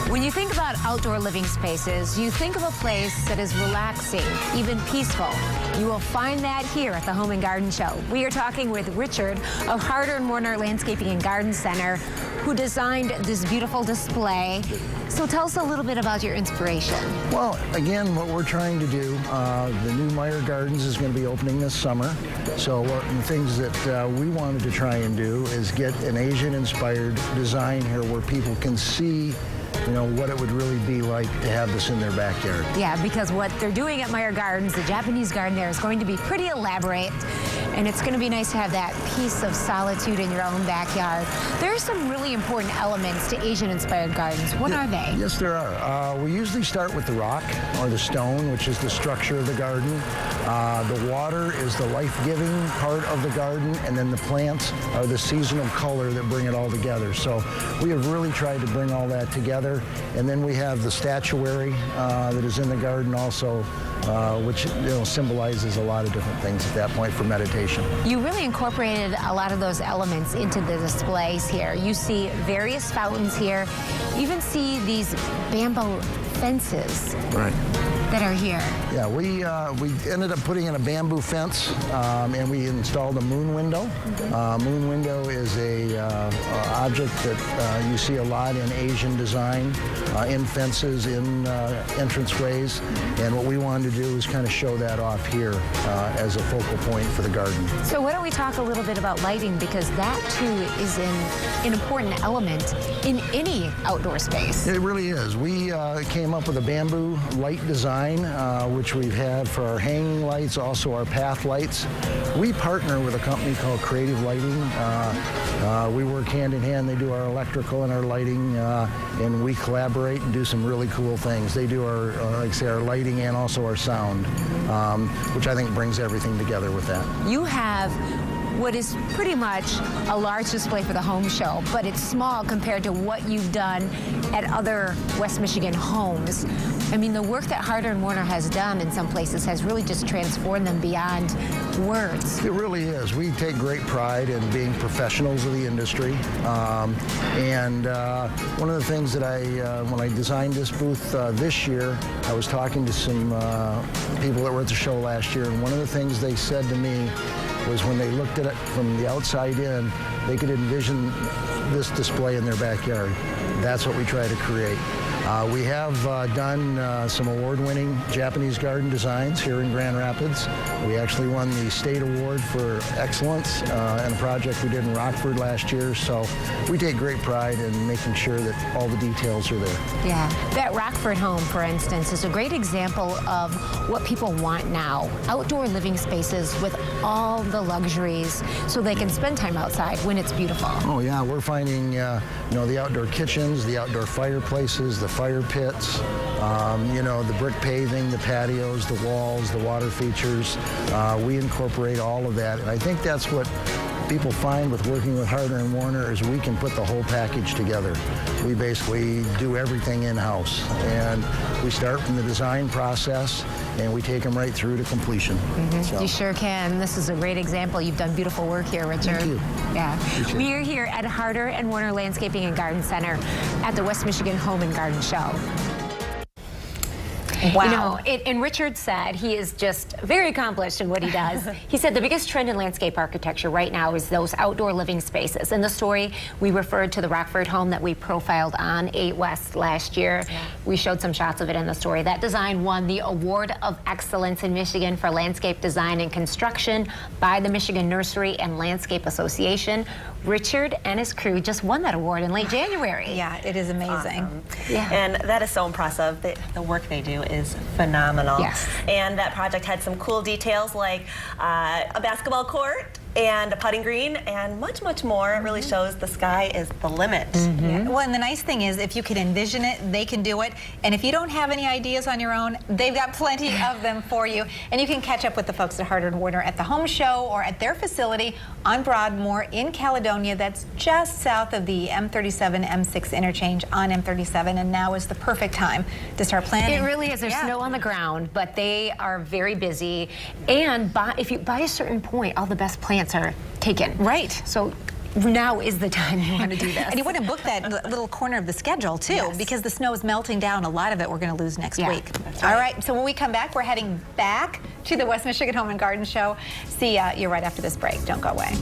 When you think about outdoor living spaces, you think of a place that is relaxing, even peaceful. You will find that here at the Home and Garden Show. We are talking with Richard of Harder & Warner Landscaping and Garden Center, who designed this beautiful display. So tell us a little bit about your inspiration. Well, again, what we're trying to do, the new Meyer Gardens is going to be opening this summer. So one of the things that we wanted to try and do is get an Asian-inspired design here where people can see what it would really be like to have this in their backyard. Yeah, because what they're doing at Meyer Gardens, the Japanese garden there, is going to be pretty elaborate, and it's going to be nice to have that piece of solitude in your own backyard. There are some really important elements to Asian-inspired gardens. What are they? Yes, there are. We usually start with the rock or the stone, which is the structure of the garden. The water is the life-giving part of the garden, and then the plants are the seasonal color that bring it all together. So we have really tried to bring all that together. And then we have the statuary that is in the garden also, which symbolizes a lot of different things at that point for meditation. You really incorporated a lot of those elements into the displays here. You see various fountains here. You even see these bamboo fences. Right. That are here. Yeah, we ended up putting in a bamboo fence, and we installed a moon window. Moon window is a object that you see a lot in Asian design, in fences, in entranceways, and what we wanted to do is kind of show that off here as a focal point for the garden. So why don't we talk a little bit about lighting, because that too is an important element in any outdoor space. It really is. We came up with a bamboo light design, which we've had for our hanging lights, also our path lights. We partner with a company called Creative Lighting. We work hand in hand. They do our electrical and our lighting, and we collaborate and do some really cool things. They do our, like I say, our lighting and also our sound, which I think brings everything together with that. You have what is pretty much a large display for the home show, but it's small compared to what you've done at other West Michigan homes. I mean, the work that Harder & Warner has done in some places has really just transformed them beyond words. It really is. We take great pride in being professionals of the industry. One of the things that when I designed this booth this year, I was talking to some people that were at the show last year, and one of the things they said to me was when they looked at it from the outside in, they could envision this display in their backyard. That's what we try to create. We have done some award-winning Japanese garden designs here in Grand Rapids. We actually won the state award for excellence in a project we did in Rockford last year. So we take great pride in making sure that all the details are there. Yeah, that Rockford home, for instance, is a great example of what people want now. Outdoor living spaces with all the luxuries so they can spend time outside when it's beautiful. Oh yeah, we're finding the outdoor kitchens, the outdoor fireplaces, the fire pits, the brick paving, the patios, the walls, the water features. We incorporate all of that, and I think that's what people find with working with Harder & Warner is we can put the whole package together. We basically do everything in-house, and we start from the design process and we take them right through to completion. So. You sure can. This is a great example. You've done beautiful work here, Richard. Thank you. Yeah. We are here at Harder & Warner Landscaping and Garden Center at the West Michigan Home and Garden Show. Wow. And Richard said he is just very accomplished in what he does. He said the biggest trend in landscape architecture right now is those outdoor living spaces. In the story, we referred to the Rockford home that we profiled on 8 West last year. Yeah. We showed some shots of it in the story. That design won the Award of Excellence in Michigan for Landscape Design and Construction by the Michigan Nursery and Landscape Association. Richard and his crew just won that award in late January. Yeah, it is amazing. Awesome. Yeah. And that is so impressive. The work they do is phenomenal. Yes. And that project had some cool details like a basketball court and a putting green and much, much more. It really shows the sky is the limit. Yeah. Well, and the nice thing is if you can envision it, they can do it. And if you don't have any ideas on your own, they've got plenty of them for you. And you can catch up with the folks at Harder & Warner at the home show or at their facility on Broadmoor in Caledonia. That's just south of the M37, M6 interchange on M37. And now is the perfect time to start planning. It really is. There's snow on the ground, but they are very busy. And if you by a certain point, all the best plants are taken. Right. So now is the time you want to do this. And you want to book that little corner of the schedule, too, Yes. because the snow is melting down. A lot of it we're going to lose next Yeah, week. that's All right, so when we come back, we're heading back to the West Michigan Home and Garden Show. See you right after this break. Don't go away.